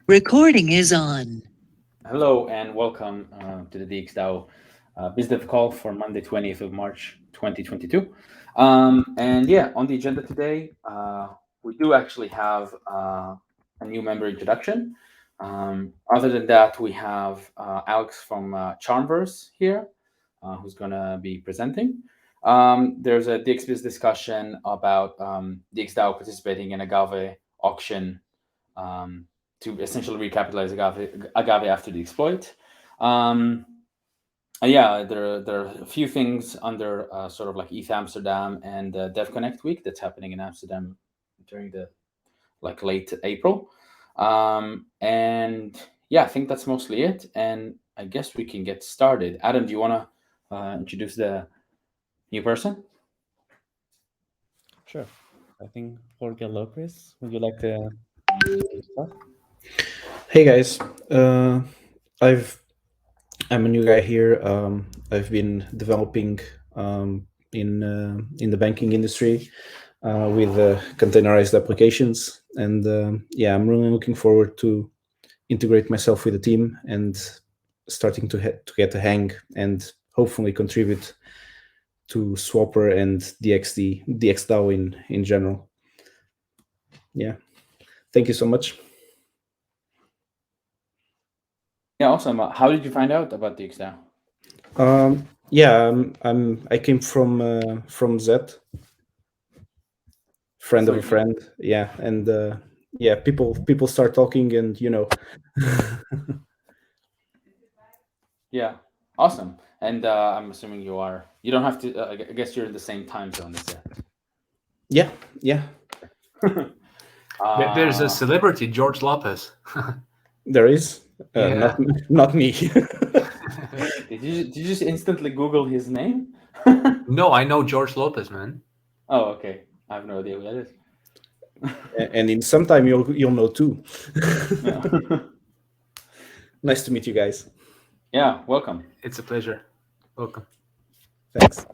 Recording is on. Hello and welcome to the DXDAO BizDev call for Monday, 20th of March, 2022. And yeah, on the agenda today, we do actually have a new member introduction. Other than that, we have Alex from Charmverse here, who's going to be presenting. There's a DXbiz discussion about DXDAO participating in Agave auction to essentially recapitalize Agave after the exploit. Um, yeah, there are a few things under sort of like ETH Amsterdam and Dev Connect week that's happening in Amsterdam during the late April. And yeah, I think that's mostly it. And I guess we can get started. Adam, do you want to introduce the new person? Sure. I think Jorge Lopez, would you like to start? Hey guys, I've I'm a new guy here. I've been developing in the banking industry with containerized applications, and yeah, I'm really looking forward to integrate myself with the team and starting to get a hang and hopefully contribute to Swapper and DXDAO in general. Yeah, thank you so much. Yeah, awesome. How did you find out about DXDAO? Yeah, I came from Zet, friend So of a friend. Yeah, and yeah, people start talking, and Yeah, awesome. And I'm assuming you don't have to, I guess you're in the same time zone as that. yeah, There's a celebrity, George Lopez. there is Yeah. not me. Did you just instantly Google his name? No, I know George Lopez, man. Oh, okay. I have no idea who that is. And in some time you'll know too. Yeah. Nice to meet you guys. Yeah, welcome. It's a pleasure. Welcome. Thanks.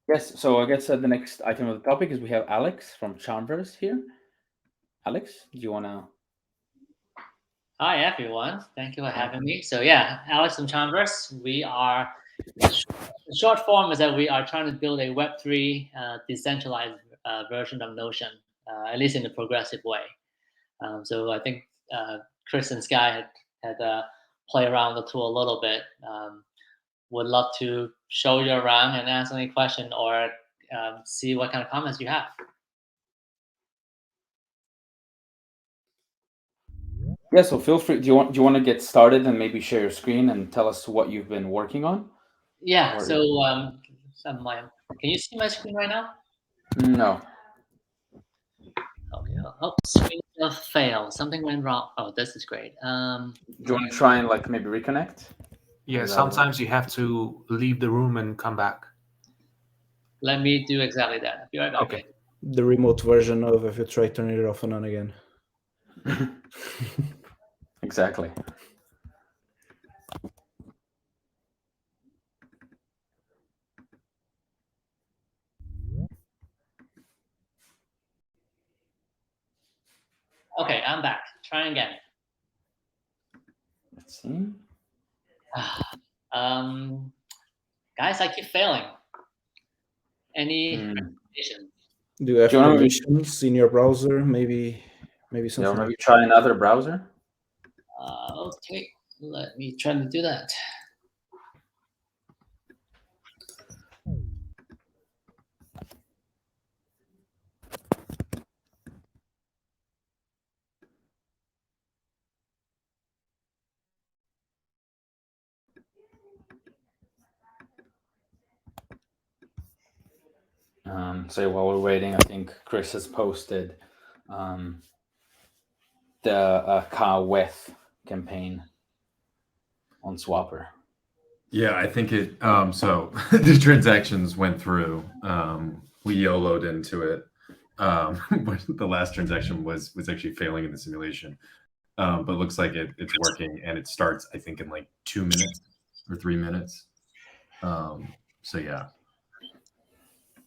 Yes, so I guess the next item of the topic is we have Alex from Charmverse here. Alex, do you want to? Hi everyone, thank you for having me. So yeah, Alex from Charmverse. We are the short form is that we are trying to build a Web3 decentralized version of Notion, at least in a progressive way. So I think Chris and Sky had play around the tool a little bit. Would love to show you around and answer any question or see what kind of comments you have. Yeah, so feel free. Do you want to get started and maybe share your screen and tell us what you've been working on? Yeah. Or- So can you see my screen right now? No. Okay. Oh, screen failed. Something went wrong. Oh, this is great. Do you want to try and maybe reconnect? Yeah, Is that sometimes you have to leave the room and come back. Let me do exactly that. I'll be right back. Okay. The remote version of if you try turning it off and on again. Exactly. Okay, I'm back. Try again. Let's see. Guys, I keep failing. Any Hmm. recommendations? Do you have Do you wanna- permissions in your browser? Maybe Yeah, something. maybe try another browser. Okay, let me try to do that. So while we're waiting, I think Chris has posted the Ka Weth campaign on Swapper. Yeah, I think it. So the transactions went through. We YOLO'd into it. But the last transaction was actually failing in the simulation. But looks like it's working, and it starts, I think, in like 2 minutes or 3 minutes. So yeah,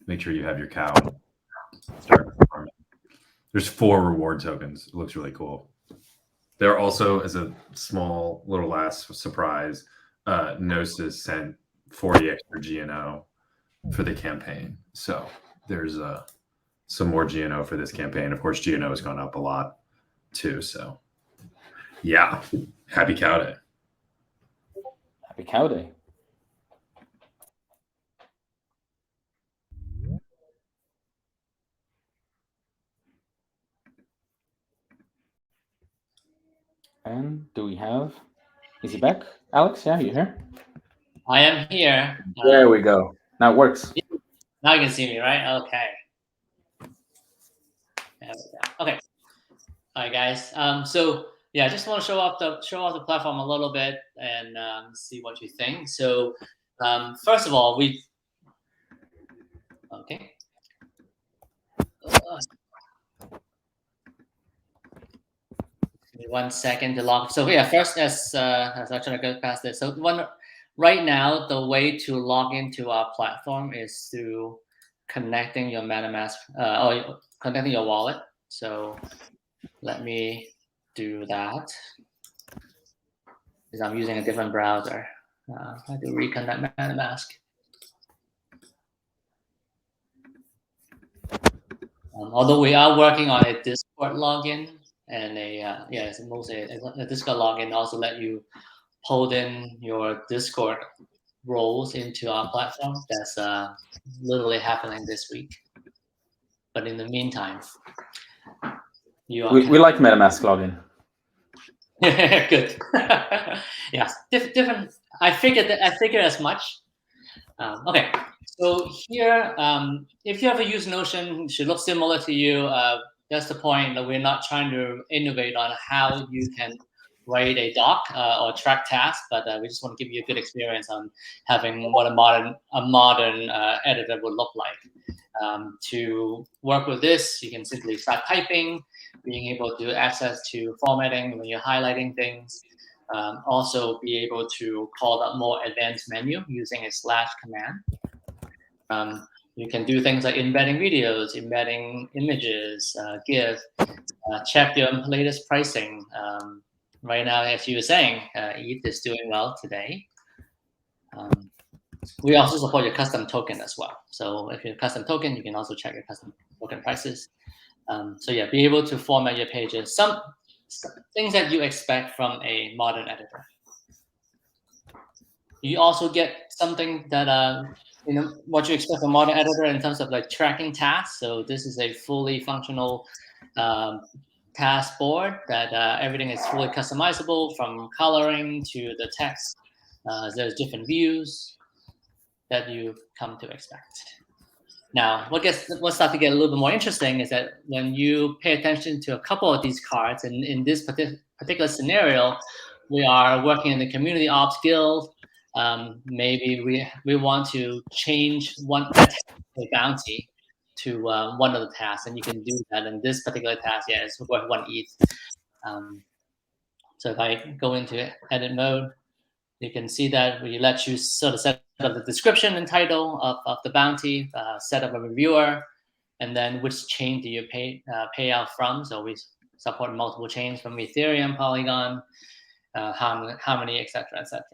make sure you have your cow. Start farming. There's 4 reward tokens. It looks really cool. There also, as a small little last surprise, Gnosis sent 40 extra GNO for the campaign. So there's some more GNO for this campaign. Of course, GNO has gone up a lot too. So yeah, happy cow day. Happy cow day. And do we have? Is he back, Alex? Yeah, you here? I am here. There we go. Now it works. Now you can see me, right? Okay. There we go. Okay. All right, guys. So yeah, I just want to show off the platform a little bit and see what you think. So first of all, okay. Give me 1 second to log. So yeah, first as I'm trying to go past this. So right now, the way to log into our platform is through connecting your MetaMask or connecting your wallet. So let me do that because I'm using a different browser. I have to reconnect MetaMask. Although we are working on a Discord login and it's mostly a Discord login also let you pull in your Discord roles into our platform. That's literally happening this week. But in the meantime, we like MetaMask login. Good. Yes, different. I figured as much. Okay, so here, if you ever use Notion, it should look similar to you. That's the point that we're not trying to innovate on how you can write a doc or track tasks, but we just want to give you a good experience on having what a modern editor would look like. To work with this, you can simply start typing, being able to access to formatting when you're highlighting things. Also be able to call up more advanced menu using a / command. You can do things like embedding videos, embedding images, GIF, check your latest pricing. Right now, as you were saying, ETH is doing well today. We also support your custom token as well. So if you're a custom token, you can also check your custom token prices. So yeah, be able to format your pages. Some things that you expect from a modern editor. You also get something that what you expect from a modern editor in terms of like tracking tasks. So this is a fully functional task board that everything is fully customizable from coloring to the text. There's different views that you come to expect. Now, what starts to get a little bit more interesting is that when you pay attention to a couple of these cards, and in this particular scenario, we are working in the community ops guild. Maybe we want to change one bounty to one of the tasks, and you can do that. In this particular task, yeah, it's worth 1 ETH. So if I go into edit mode, you can see that we let you sort of set up the description and title of the bounty, set up a reviewer, and then which chain do you pay out from. So we support multiple chains from Ethereum, Polygon, Harmony, etc., etc.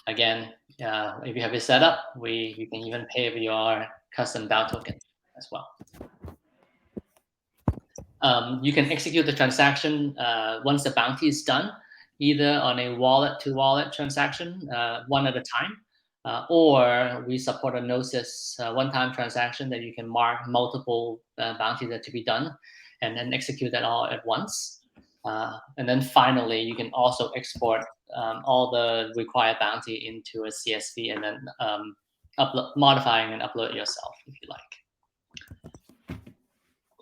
Again, if you have it set up, you can even pay for your custom DAO token as well. You can execute the transaction once the bounty is done, either on a wallet-to-wallet transaction, one at a time, or we support a Gnosis one-time transaction that you can mark multiple bounties that to be done, and then execute that all at once. And then finally, you can also export all the required bounty into a CSV and then modifying and upload it yourself if you like.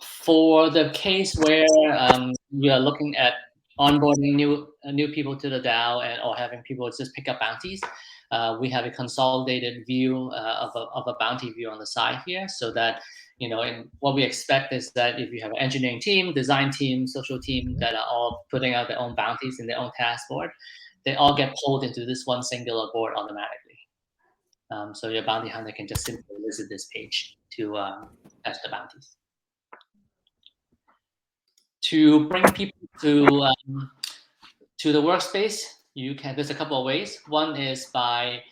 For the case where you are looking at onboarding new people to the DAO or having people just pick up bounties, we have a consolidated view of a bounty view on the side here, so that and what we expect is that if you have an engineering team, design team, social team that are all putting out their own bounties in their own task board, they all get pulled into this one singular board automatically. So your bounty hunter can just simply visit this page to fetch the bounties. To bring people to the workspace, there's a couple of ways. One is by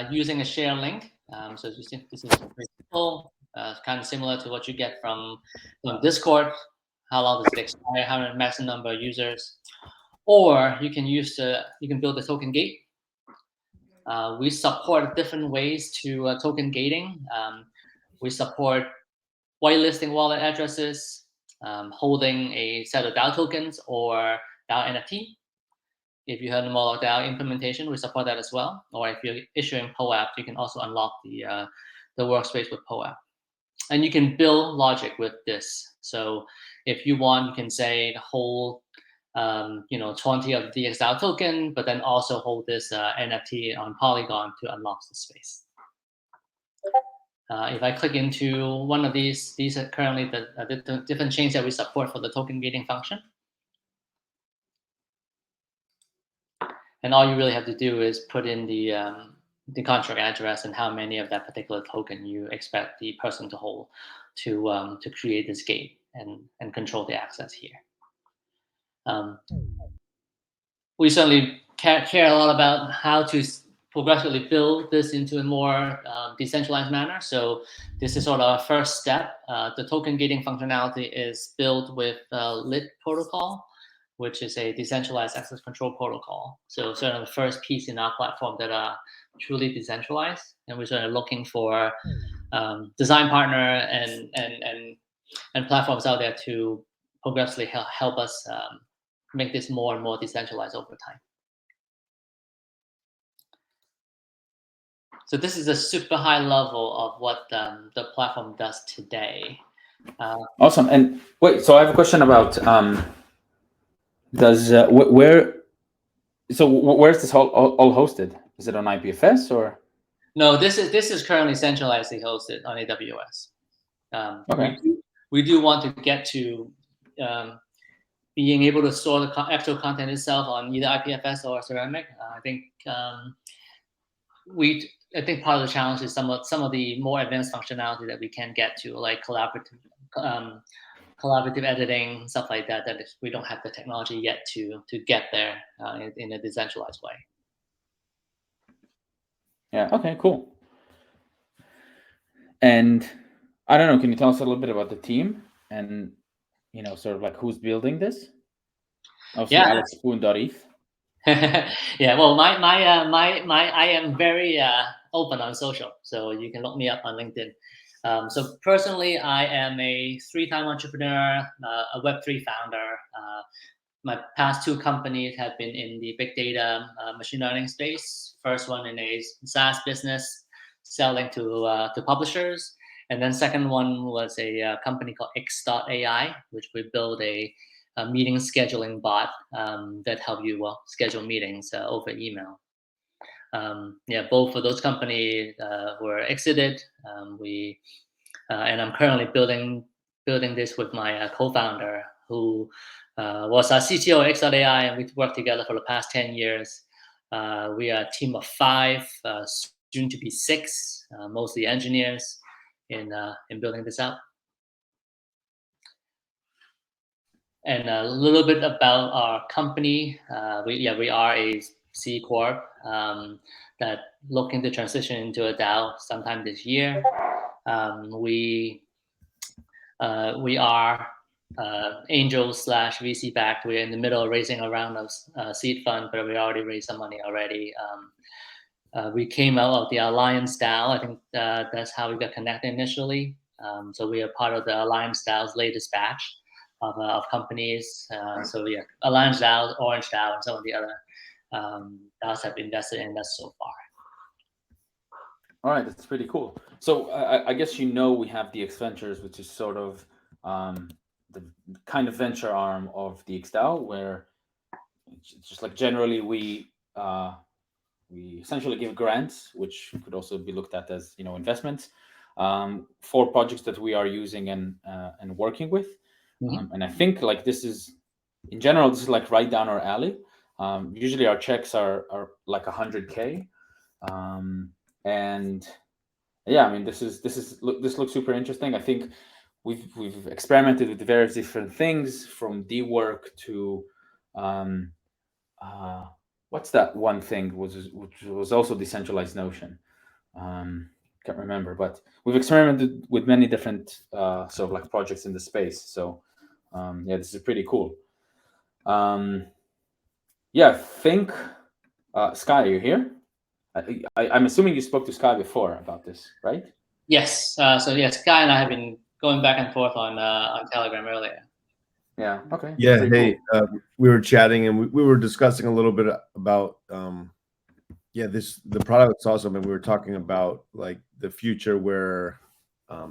using a share link. So this is very simple, kind of similar to what you get from Discord. How long does it expire? How many maximum number of users? Or you can build a token gate. We support different ways to token gating. We support whitelisting wallet addresses, holding a set of DAO tokens or DAO NFT. If you have a Moloch DAO implementation, we support that as well. Or if you're issuing POAP, you can also unlock the workspace with POAP. And you can build logic with this. So if you want, you can say hold 20 of the DXDAO token, but then also hold this NFT on Polygon to unlock the space. If I click into one of these are currently the different chains that we support for the token gating function. And all you really have to do is put in the contract address and how many of that particular token you expect the person to hold to create this gate and control the access here. We certainly care a lot about how to progressively build this into a more decentralized manner. So this is sort of our first step. The token gating functionality is built with LIT protocol, which is a decentralized access control protocol. So sort of the first piece in our platform that are truly decentralized. And we're sort of looking for design partner and platforms out there to progressively help us make this more and more decentralized over time. So this is a super high level of what the platform does today. Awesome. And wait, so I have a question about where's this all hosted? Is it on IPFS or? No, this is currently centralizedly hosted on AWS. Okay. We do want to get to being able to store the actual content itself on either IPFS or Ceramic. I think part of the challenge is some of the more advanced functionality that we can get to, like collaborative editing, stuff like that. That we don't have the technology yet to get there in a decentralized way. Yeah. Okay. Cool. And I don't know. Can you tell us a little bit about the team and sort of like who's building this? Also, Yeah. Alex Spoon.eth. Yeah, well, I am very open on social, so you can look me up on LinkedIn. So personally, I am a 3-time entrepreneur, a Web3 founder. My past 2 companies have been in the big data machine learning space. First one in a SaaS business, selling to publishers. And then second one was a company called X.AI, which we built a meeting scheduling bot that help you schedule meetings over email. Both of those companies were exited. And I'm currently building this with my co-founder, who was our CTO at X.AI, and we've worked together for the past 10 years. We are a team of 5, soon to be 6, mostly engineers, in building this out. And a little bit about our company. We are a C Corp that looking to transition into a DAO sometime this year. We are angel/VC backed. We're in the middle of raising a round of seed fund, but we already raised some money already. We came out of the Alliance DAO. I think that's how we got connected initially. So we are part of the Alliance DAO's latest batch of companies. Alliance DAO, Orange DAO, and some of the other DAOs have invested in us so far. All right, that's pretty cool. So I guess we have DX Ventures, which is sort of the kind of venture arm of DXDAO, where it's just like generally we essentially give grants, which could also be looked at as investments for projects that we are using and working with. Mm-hmm. And I think like this is like right down our alley. Usually our checks are like $100K. And yeah, I mean, this looks super interesting. I think we've experimented with various different things, from D work to what's that one thing which was also decentralized Notion. Can't remember, but we've experimented with many different sort of like projects in the space. So yeah, this is pretty cool. Yeah, I think Sky, are you here? I'm assuming you spoke to Sky before about this, right? Yes. So yeah, Sky and I have been going back and forth on Telegram earlier. Yeah. Okay. Yeah. Pretty Hey, we were chatting and we were discussing a little bit about the product's awesome, and we were talking about like the future where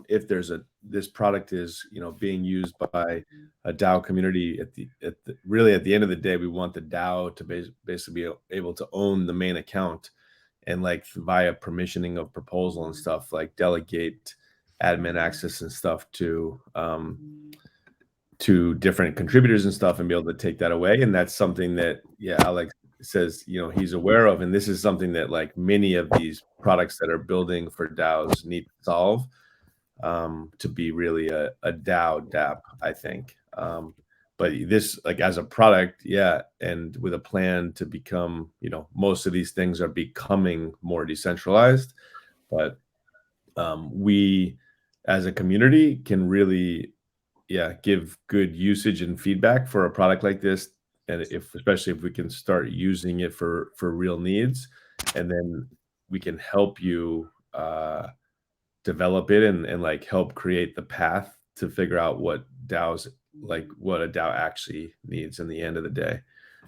if this product is being used by a DAO community at the end of the day, we want the DAO to basically be able to own the main account and like via permissioning of proposal and stuff, like delegate admin access and stuff to different contributors and stuff and be able to take that away. And that's something that Alex says he's aware of, and this is something that like many of these products that are building for DAOs need to solve to be really a DAO DApp, I think. But this, like as a product, and with a plan to become, most of these things are becoming more decentralized. But we, as a community, can really, give good usage and feedback for a product like this, and especially if we can start using it for real needs, and then we can help you develop it and like help create the path to figure out what DAOs, like what a DAO actually needs in the end of the day,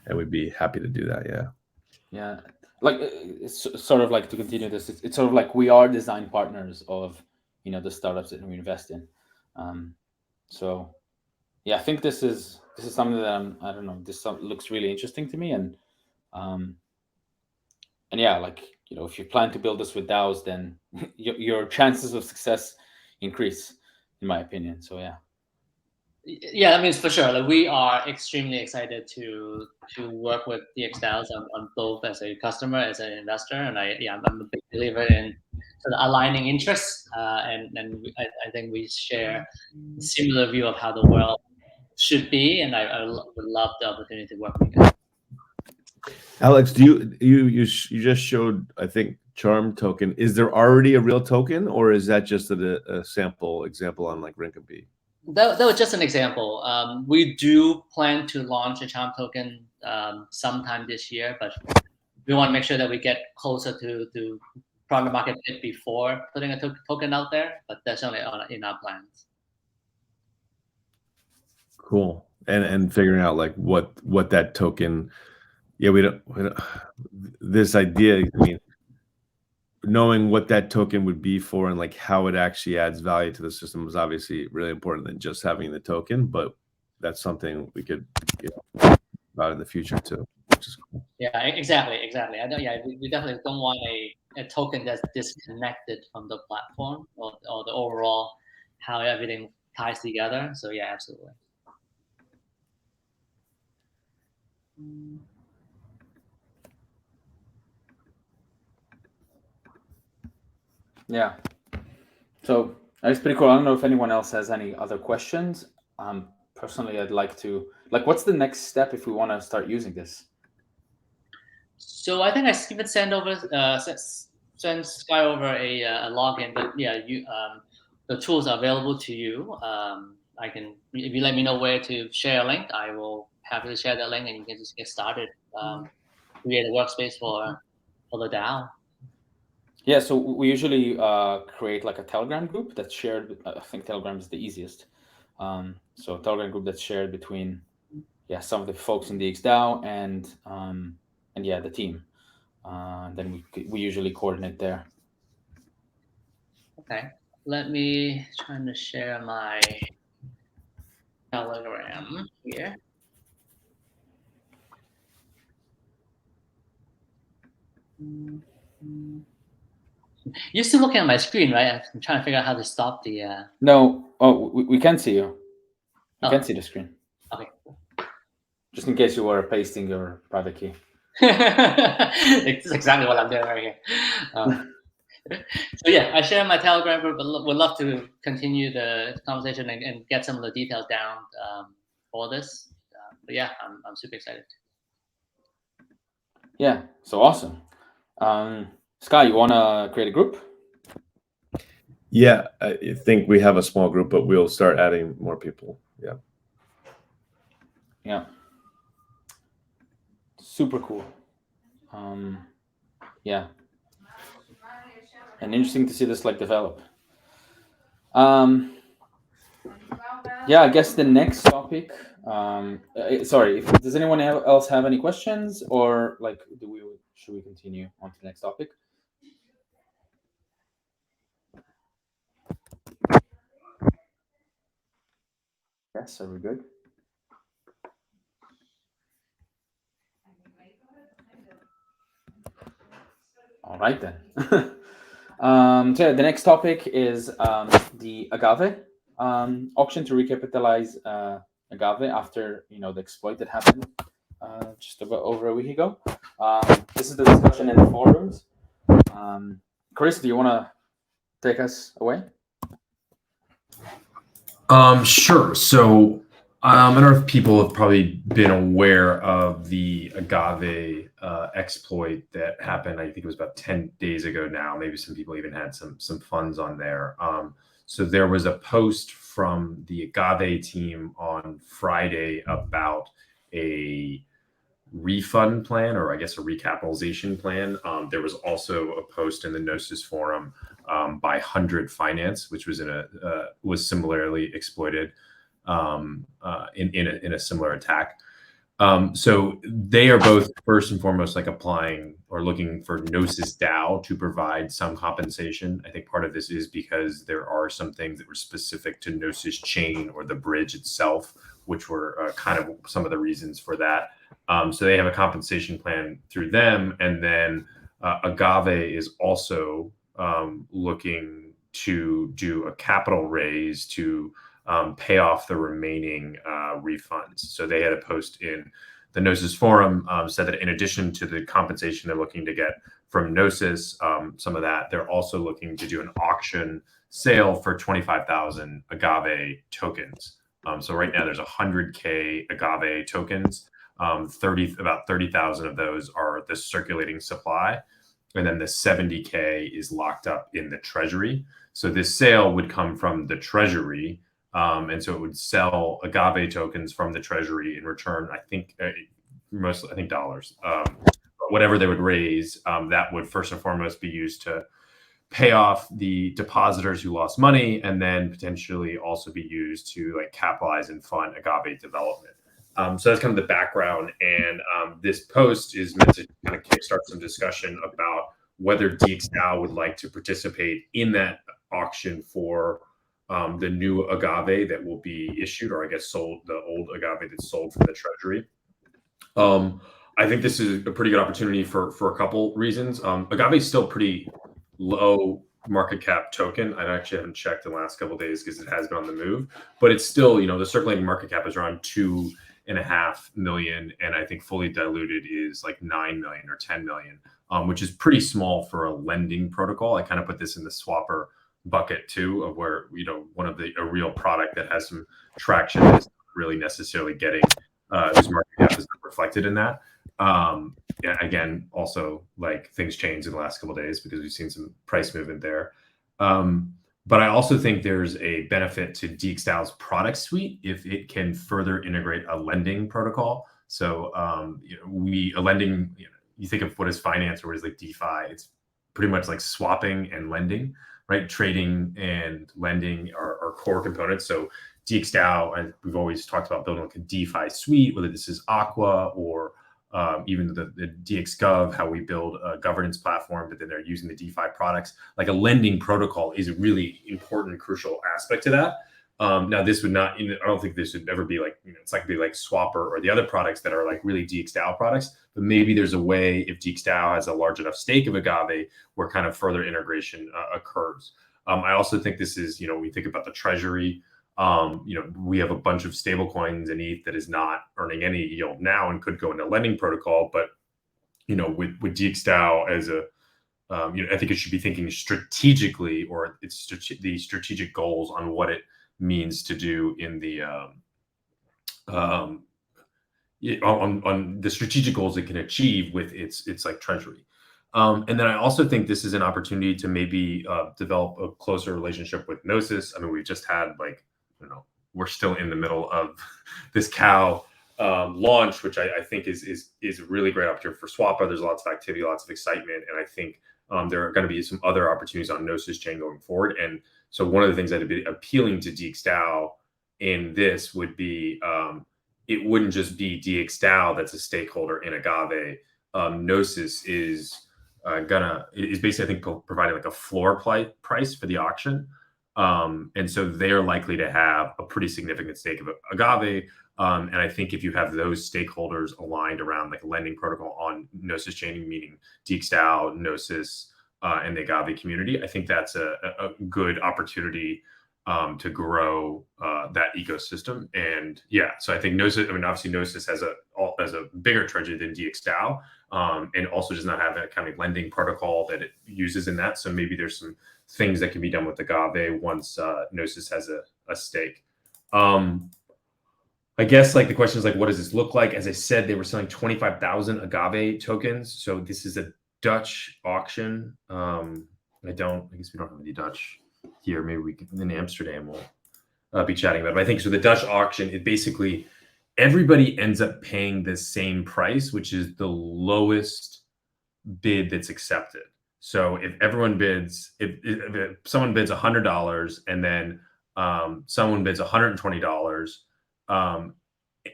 and we'd be happy to do that. Yeah, like it's sort of like, to continue this, it's sort of like we are design partners of the startups that we invest in. So yeah, I think this is something that I don't know, this looks really interesting to me, and yeah, like if you plan to build this with DAOs, then your chances of success increase, in my opinion. So Yeah, that means for sure. Like, we are extremely excited to work with DXDAOs on both as a customer, as an investor, and I'm a big believer in sort of aligning interests, and I think we share a similar view of how the world should be, and I would love the opportunity to work with you guys. Alex, do you just showed, I think, Charm token. Is there already a real token, or is that just a sample example on like Rinkeby? That was just an example. We do plan to launch a Charm token sometime this year, but we want to make sure that we get closer to product market fit before putting a token out there. But that's only in our plans. Cool. And figuring out like what that token. Yeah, we don't. This idea, I mean, knowing what that token would be for and like how it actually adds value to the system is obviously really important than just having the token, but that's something we could about in the future too, which is cool. Yeah, exactly. I know. Yeah, we definitely don't want a token that's disconnected from the platform or the overall how everything ties together. So yeah, absolutely. Yeah. So that's pretty cool. I don't know if anyone else has any other questions. Personally, I'd like to, like, what's the next step if we want to start using this? So I think I even send Sky over a login, but yeah, the tools are available to you. I can, if you let me know where to share a link, I will happily share that link, and you can just get started. Create a workspace for the DAO. Yeah, so we usually create like a Telegram group that's shared. I think Telegram is the easiest. So a Telegram group that's shared between some of the folks in the DXDAO and the team. Then we usually coordinate there. Okay, let me try to share my Telegram here. You're still looking at my screen, right? I'm trying to figure out how to stop the. No, we can see you. You can see the screen. Okay. Just in case you were pasting your private key. It's exactly what I'm doing right here. So yeah, I share my Telegram group, but would love to continue the conversation and get some of the details down for this. But yeah, I'm super excited. Yeah, so awesome. Sky, you want to create a group? Yeah, I think we have a small group, but we'll start adding more people. Yeah. Yeah. Super cool. Yeah. And interesting to see this like develop. Yeah, I guess the next topic. Sorry, does anyone else have any questions, or like, should we continue on to the next topic? Yes, are we good? All right then. So the next topic is the agave auction to recapitalize agave after the exploit that happened just about over a week ago. This is the discussion in the forums. Chris, do you want to take us away? Sure. So I don't know if people have probably been aware of the agave exploit that happened. I think it was about 10 days ago now. Maybe some people even had some funds on there. So there was a post from the agave team on Friday about a refund plan, or I guess a recapitalization plan. There was also a post in the Gnosis forum by 100 Finance, which was was similarly exploited in a similar attack. So they are both first and foremost like applying or looking for Gnosis DAO to provide some compensation. I think part of this is because there are some things that were specific to Gnosis chain or the bridge itself, which were kind of some of the reasons for that. So they have a compensation plan through them, and then Agave is also looking to do a capital raise to pay off the remaining refunds. So they had a post in the Gnosis forum said that in addition to the compensation they're looking to get from Gnosis, some of that, they're also looking to do an auction sale for 25,000 Agave tokens. So right now there's 100K Agave tokens. About 30,000 of those are the circulating supply, and then the 70K is locked up in the treasury. So this sale would come from the treasury, and so it would sell Agave tokens from the treasury in return. I think dollars. Whatever they would raise, that would first and foremost be used to pay off the depositors who lost money, and then potentially also be used to like capitalize and fund Agave development. So that's kind of the background, and this post is meant to kind of kickstart some discussion about whether DXDAO would like to participate in that auction for the new agave that will be issued, or I guess sold, the old agave that's sold from the treasury. I think this is a pretty good opportunity for a couple reasons. Agave is still pretty low market cap token. I actually haven't checked in the last couple of days because it has been on the move, but it's still, the circulating market cap is around 2.5 million, and I think fully diluted is like 9 million or 10 million, which is pretty small for a lending protocol. I kind of put this in the swapper bucket too, of where one of a real product that has some traction is really necessarily getting whose market cap is not reflected in that. Yeah, again, also like things changed in the last couple of days because we've seen some price movement there. But I also think there's a benefit to DXDAO's product suite if it can further integrate a lending protocol. So a lending, you think of what is finance or what is like DeFi, it's pretty much like swapping and lending, right? Trading and lending are core components. So DXDAO, and we've always talked about building like a DeFi suite, whether this is Aqua or even the DXGov, how we build a governance platform, but then they're using the DeFi products. Like a lending protocol is a really important, crucial aspect to that. Now, this would not, I don't think this would ever be like, it's not gonna be like Swapper or the other products that are like really DXDAO products, but maybe there's a way if DXDAO has a large enough stake of Agave where kind of further integration occurs. I also think this is, when we think about the treasury, we have a bunch of stable coins in ETH that is not earning any yield now and could go into lending protocol. But, with DXDAO as I think it should be thinking strategically, or it's the strategic goals on what it means to do in the on the strategic goals it can achieve with its like treasury. And then I also think this is an opportunity to maybe develop a closer relationship with Gnosis. I mean, we've just had we're still in the middle of this cow launch, which I think is a really great opportunity for Swappa. There's lots of activity, lots of excitement, and I think there are going to be some other opportunities on Gnosis chain going forward. And so one of the things that would be appealing to DXDAO in this would be it wouldn't just be DXDAO that's a stakeholder in Agave. Gnosis is basically, I think, providing like a floor price for the auction. And so they're likely to have a pretty significant stake of Agave. And I think if you have those stakeholders aligned around like a lending protocol on Gnosis chain, meaning DXDAO, Gnosis, and the Agave community, I think that's a good opportunity to grow that ecosystem. And yeah, so I think Gnosis, obviously Gnosis has a bigger treasury than DXDAO, and also does not have that kind of lending protocol that it uses in that. So maybe there's some things that can be done with Agave once Gnosis has a stake. I guess like the question is like, what does this look like? As I said, they were selling 25,000 Agave tokens. So this is a Dutch auction. I guess we don't have any Dutch here. Maybe we can, in Amsterdam, we'll be chatting about it. But I think so the Dutch auction, it basically, everybody ends up paying the same price, which is the lowest bid that's accepted. So if everyone bids, if someone bids $100 and then someone bids $120,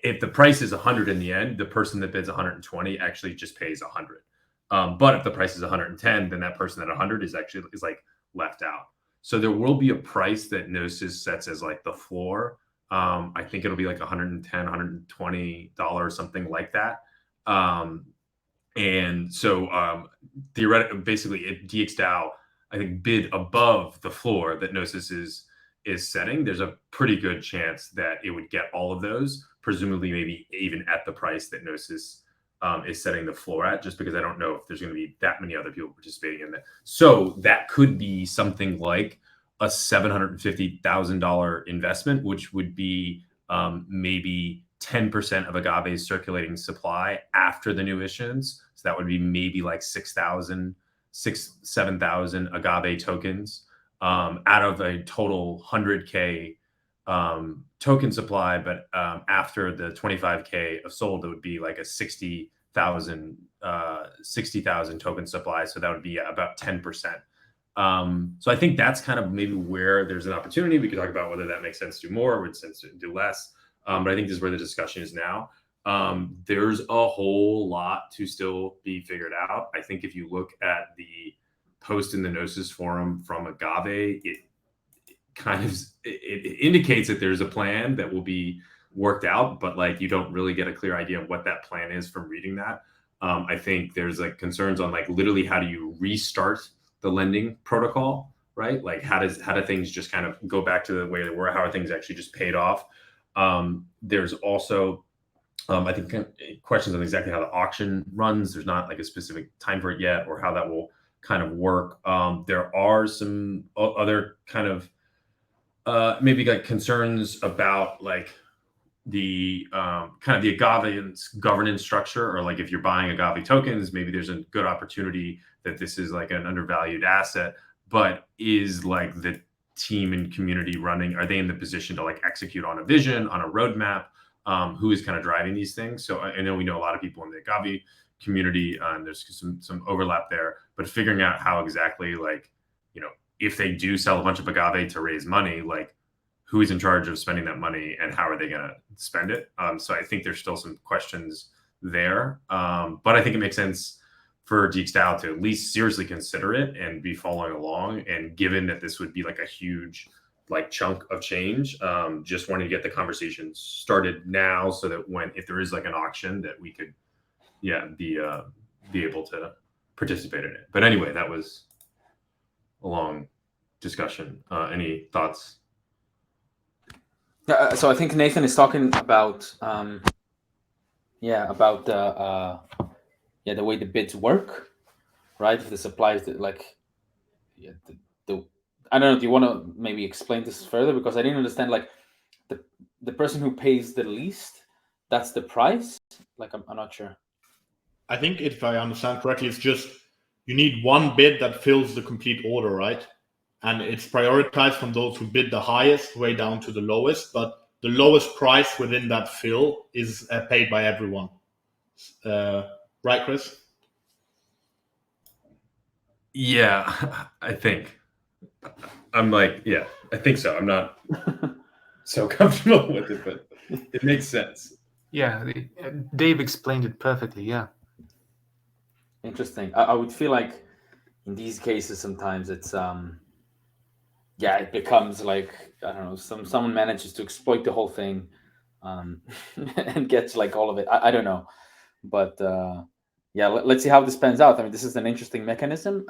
if the price is 100 in the end, the person that bids 120 actually just pays 100. But if the price is 110, then that person at 100 is like left out. So there will be a price that Gnosis sets as like the floor. I think it'll be like $110, $120, something like that. And so theoretically, basically, if DXDAO, I think, bid above the floor that Gnosis is setting, there's a pretty good chance that it would get all of those, presumably maybe even at the price that Gnosis is setting the floor at, just because I don't know if there's going to be that many other people participating in that. So that could be something like a $750,000 investment, which would be maybe 10% of Agave's circulating supply after the new issuance. So that would be maybe like 7,000 Agave tokens out of a total 100K token supply. But after the 25K of sold, it would be like a 60,000 token supply. So that would be about 10%. So I think that's kind of maybe where there's an opportunity. We could talk about whether that makes sense to do more or would sense to do less. But I think this is where the discussion is now. There's a whole lot to still be figured out. I think if you look at the post in the Gnosis forum from Agave, it kind of it indicates that there's a plan that will be worked out, but like you don't really get a clear idea of what that plan is from reading that. I think there's like concerns on like literally how do you restart the lending protocol, right? Like how do things just kind of go back to the way they were? How are things actually just paid off? There's also I think questions on exactly how the auction runs. There's not like a specific time for it yet, or how that will kind of work. There are some other kind of maybe like concerns about like the kind of the Agave governance structure, or like if you're buying Agave tokens, maybe there's a good opportunity that this is like an undervalued asset, but is like the team and community running, are they in the position to like execute on a vision, on a roadmap? Who is kind of driving these things? So I know we know a lot of people in the Agave community, and there's some overlap there, but figuring out how exactly, like, you know, if they do sell a bunch of Agave to raise money, like who is in charge of spending that money and how are they going to spend it? So I think there's still some questions there, but I think it makes sense for DXDAO to at least seriously consider it and be following along. And given that this would be like a huge like chunk of change, just wanting to get the conversation started now, so that if there is like an auction, that we could, be able to participate in it. But anyway, that was a long discussion. Any thoughts? Yeah, so I think Nathan is talking about the way the bids work. right? If the supply is like, yeah, I don't know. Do you want to maybe explain this further? Because I didn't understand. Like the person who pays the least, that's the price. Like I'm not sure. I think if I understand correctly, it's just you need one bid that fills the complete order, right? And it's prioritized from those who bid the highest way down to the lowest, but the lowest price within that fill is paid by everyone. Right, Chris? Yeah, I think. I'm like, yeah, I think so. I'm not so comfortable with it, but it makes sense. Yeah, Dave explained it perfectly. Yeah. Interesting. I would feel like in these cases sometimes it's yeah, it becomes like, I don't know, someone manages to exploit the whole thing and gets like all of it. I don't know, but yeah, let's see how this pans out. I mean, this is an interesting mechanism.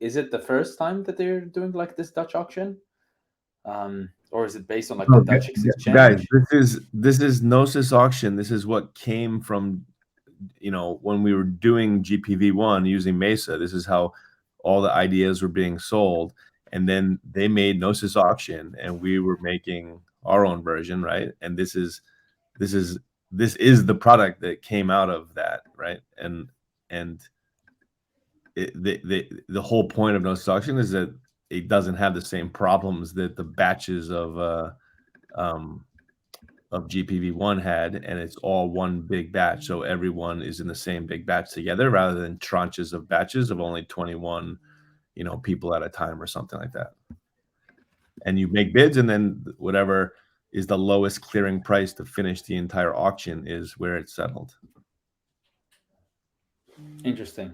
Is it the first time that they're doing like this Dutch auction, or is it based on like the Dutch exchange? Guys, this is Gnosis auction. This is what came from, when we were doing GPV1 using Mesa. This is how all the ideas were being sold, and then they made Gnosis auction, and we were making our own version, right? And this is the product that came out of that, right? And the whole point of Gnosis auction is that it doesn't have the same problems that the batches of GPV1 had, and it's all one big batch. So everyone is in the same big batch together rather than tranches of batches of only 21, people at a time or something like that. And you make bids, and then whatever is the lowest clearing price to finish the entire auction is where it's settled. Interesting.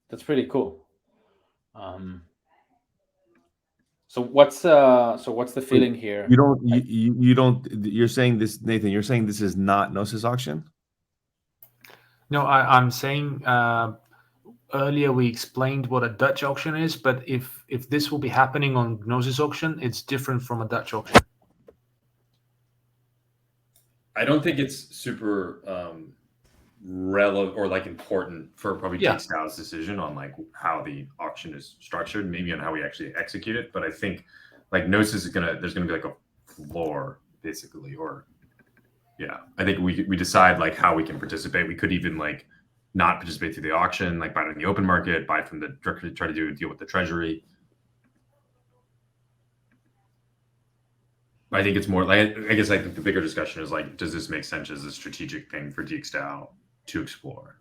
That's pretty cool. So what's the feeling here? You're saying this, Nathan, you're saying this is not Gnosis auction? No, I'm saying earlier we explained what a Dutch auction is, but if this will be happening on Gnosis auction, it's different from a Dutch auction. I don't think it's super relevant or like important for probably DXbiz decision on like how the auction is structured, maybe on how we actually execute it. But I think like Gnosis is there's gonna be like a floor basically, or I think we decide like how we can participate. We could even like not participate through the auction, like buy it in the open market, buy from the directly, try to do a deal with the treasury. I think it's more like, I guess like the bigger discussion is like, does this make sense as a strategic thing for DXbiz to explore?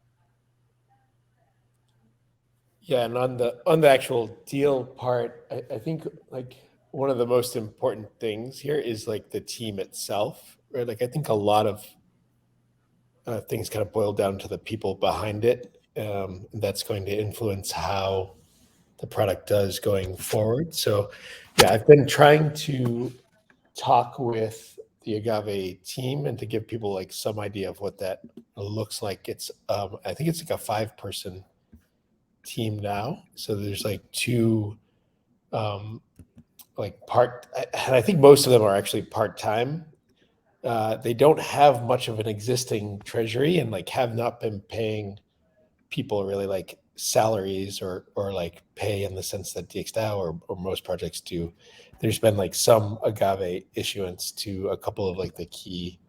Yeah, and on the actual deal part, I think like one of the most important things here is like the team itself, right? Like I think a lot of things kind of boil down to the people behind it. That's going to influence how the product does going forward. So yeah, I've been trying to talk with the Agave team and to give people like some idea of what that looks like. It's I think it's like a 5-person team now. So there's like 2 like and I think most of them are actually part-time. They don't have much of an existing treasury and like have not been paying people really like salaries or like pay in the sense that DXDAO or most projects do. There's been like some Agave issuance to a couple of like the key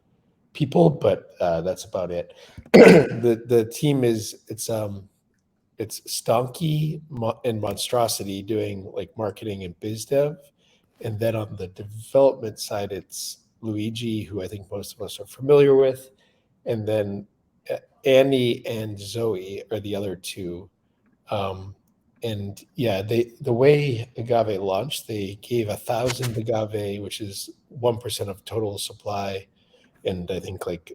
people, but that's about it. The team it's Stonky and Monstrosity doing like marketing and biz dev, and then on the development side, it's Luigi, who I think most of us are familiar with, and then Annie and Zoe are the other 2. And yeah, the way Agave launched, they gave 1,000 Agave, which is 1% of total supply, and I think like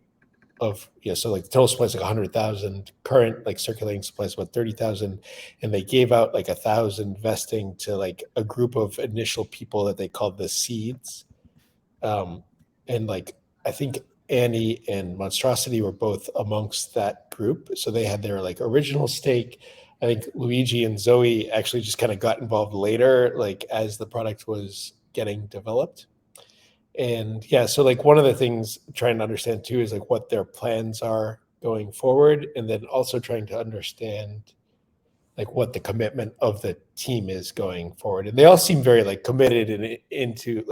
so like the total supply is like 100,000. Current like circulating supply is about 30,000, and they gave out like 1,000 vesting to like a group of initial people that they called the seeds. And like I think Annie and Monstrosity were both amongst that group, so they had their like original stake. I think Luigi and Zoe actually just kind of got involved later, like as the product was getting developed. And yeah, so like one of the things I'm trying to understand too is like what their plans are going forward, and then also trying to understand like what the commitment of the team is going forward. And they all seem very like committed into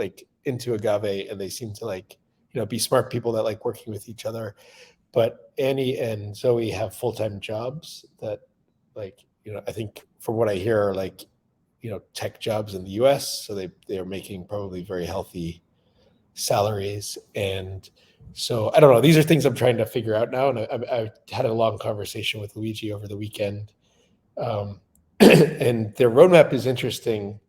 Agave, and they seem to like, be smart people that like working with each other. But Annie and Zoe have full-time jobs that, like, I think from what I hear are like, tech jobs in the US. So they are making probably very healthy salaries. And so I don't know, these are things I'm trying to figure out now. And I had a long conversation with Luigi over the weekend. And their roadmap is interesting.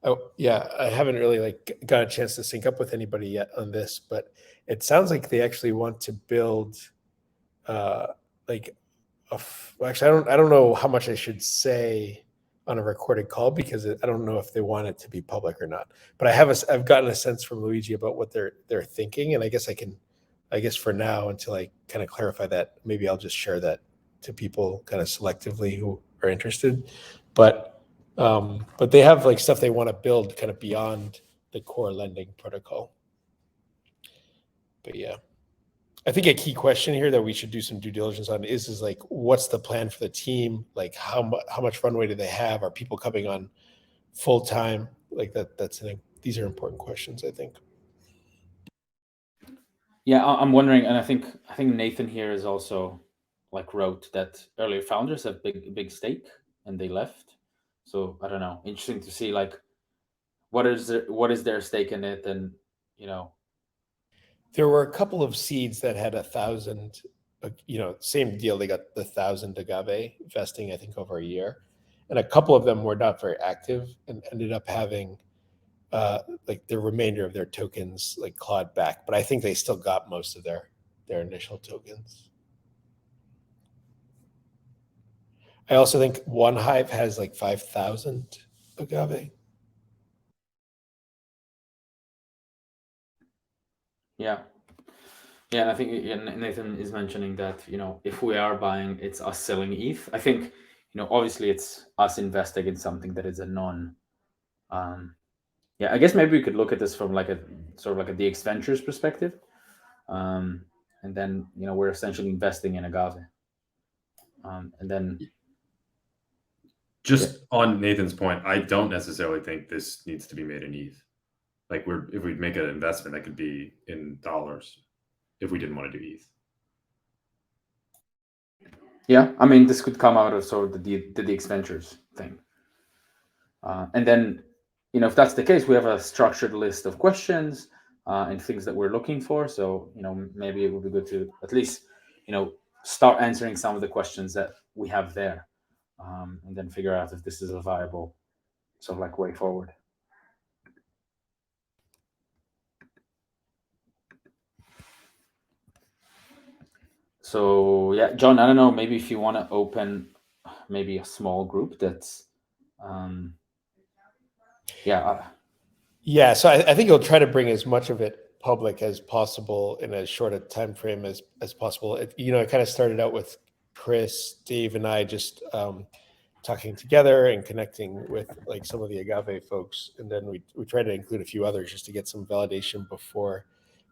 Oh yeah, I haven't really like got a chance to sync up with anybody yet on this, but it sounds like they actually want to build like actually I don't know how much I should say on a recorded call, because I don't know if they want it to be public or not. But I've gotten a sense from Luigi about what they're thinking, and I guess for now, until I kind of clarify that, maybe I'll just share that to people kind of selectively who are interested. But they have like stuff they want to build kind of beyond the core lending protocol. But yeah, I think a key question here that we should do some due diligence on is like, what's the plan for the team? Like how much runway do they have? Are people coming on full time? Like these are important questions, I think. Yeah, I'm wondering, and I think Nathan here is also like wrote that earlier founders have big stake and they left. So I don't know. Interesting to see like what is their stake in it, and there were a couple of seeds that had 1,000. Same deal. They got the 1,000 agave vesting, I think, over a year, and a couple of them were not very active and ended up having like the remainder of their tokens like clawed back. But I think they still got most of their initial tokens. I also think One Hive has like 5,000 agave. Yeah, and I think Nathan is mentioning that if we are buying, it's us selling ETH. I think obviously it's us investing in something that is a non. I guess maybe we could look at this from like a sort of like a DX Ventures perspective, and then we're essentially investing in Agave, and then. Just on Nathan's point, I don't necessarily think this needs to be made in ETH. Like if we make an investment, that could be in dollars if we didn't want to do ETH. Yeah, I mean, this could come out of sort of the DX Ventures thing. And then, if that's the case, we have a structured list of questions and things that we're looking for. So, maybe it would be good to at least, start answering some of the questions that we have there. And then figure out if this is a viable sort of like way forward. So yeah, John, I don't know, maybe if you want to open maybe a small group that's so I think you'll try to bring as much of it public as possible in as short a time frame as possible. It kind of started out with Chris, Dave, and I just talking together and connecting with like some of the Agave folks, and then we tried to include a few others just to get some validation before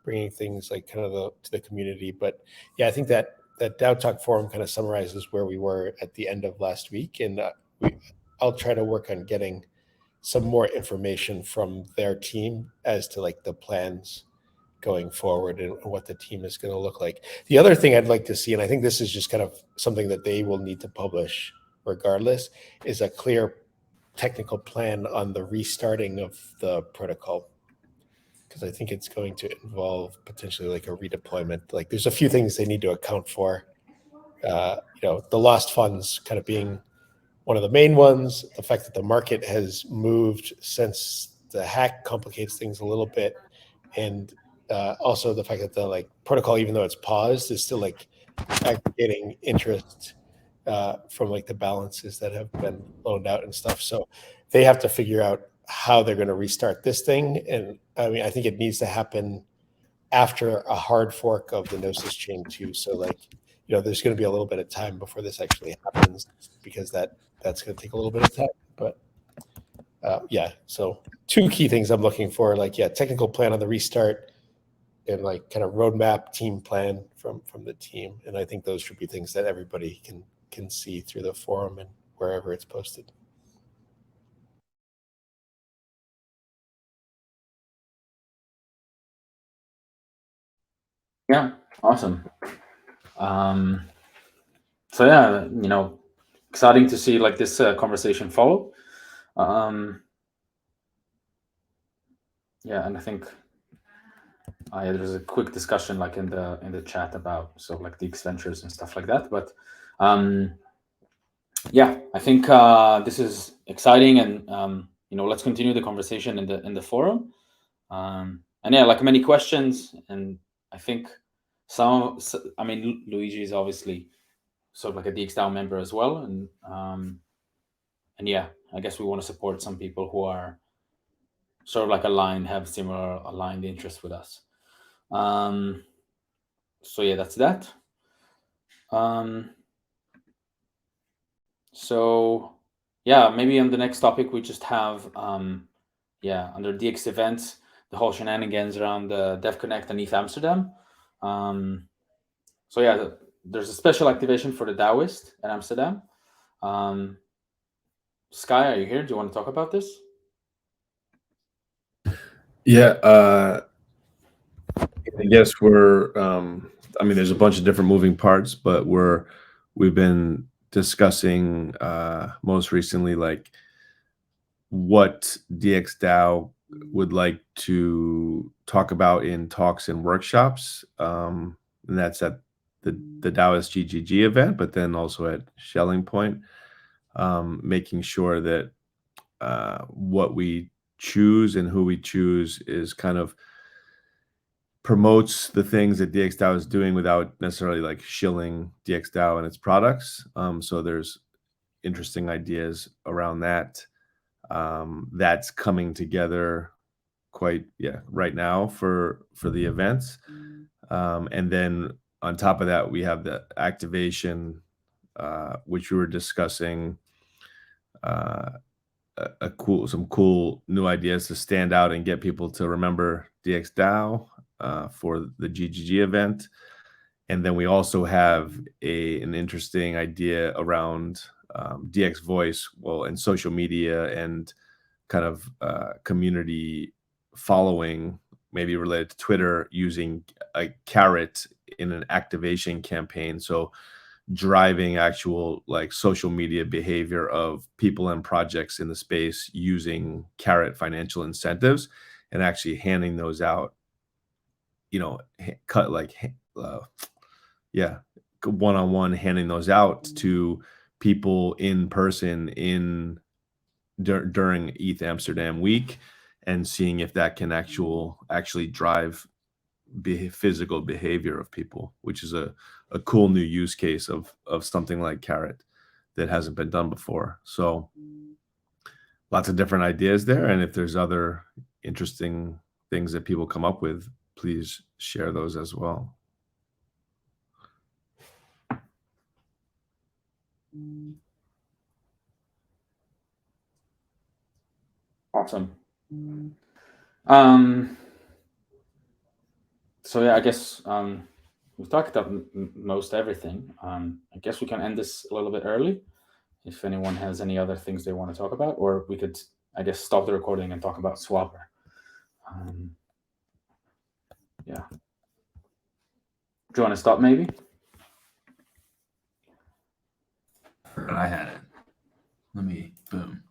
bringing things like kind of to the community. But yeah, I think that DAO Talk forum kind of summarizes where we were at the end of last week, and I'll try to work on getting some more information from their team as to like the plans going forward and what the team is going to look like. The other thing I'd like to see, and I think this is just kind of something that they will need to publish regardless, is a clear technical plan on the restarting of the protocol. Because I think it's going to involve potentially like a redeployment. Like there's a few things they need to account for. The lost funds kind of being one of the main ones. The fact that the market has moved since the hack complicates things a little bit, and also the fact that the like protocol, even though it's paused, is still like aggregating interest from like the balances that have been loaned out and stuff. So they have to figure out how they're going to restart this thing. And I mean, I think it needs to happen after a hard fork of the Gnosis chain too. So like, there's going to be a little bit of time before this actually happens, because that's going to take a little bit of time. But so two key things I'm looking for, like, technical plan on the restart and like kind of roadmap team plan from the team. And I think those should be things that everybody can can see through the forum and wherever it's posted. Yeah, awesome. So yeah, exciting to see like this conversation follow. Yeah, and I think there's a quick discussion like in the chat about like the ventures and stuff like that. But yeah, I think this is exciting, and let's continue the conversation in the forum. And yeah, like many questions, and I think Luigi is obviously sort of like a DXDAO member as well, and yeah, I guess we want to support some people who are sort of like have similar aligned interests with us. So yeah, that's that. So yeah, maybe on the next topic we just have under DX events, the whole shenanigans around the DevConnect and ETH Amsterdam. So yeah, there's a special activation for the Daoist at Amsterdam. Sky, are you here? Do you want to talk about this? Yeah, I guess we're. There's a bunch of different moving parts, but we've been discussing most recently like what DXDAO would like to talk about in talks and workshops, and that's at the Daoist GGG event, but then also at Shelling Point, making sure that what we choose and who we choose is kind of promotes the things that DXDAO is doing without necessarily like shilling DXDAO and its products. So there's interesting ideas around that. That's coming together right now for the events. And then on top of that, we have the activation, which we were discussing, some cool new ideas to stand out and get people to remember DXDAO for the GGG event. And then we also have an interesting idea around DX voice, and social media and kind of community following, maybe related to Twitter, using a carrot in an activation campaign. So driving actual like social media behavior of people and projects in the space using carrot financial incentives and actually handing those out, one-on-one, handing those out to people in person during ETH Amsterdam week, and seeing if that can actually drive physical behavior of people, which is a cool new use case of something like carrot that hasn't been done before. So lots of different ideas there, and if there's other interesting things that people come up with, please share those as well. Awesome. So yeah, I guess we've talked about most everything. I guess we can end this a little bit early if anyone has any other things they want to talk about, or we could, I guess, stop the recording and talk about Swapper. Yeah. Do you want to stop maybe? I had it. Let me, boom.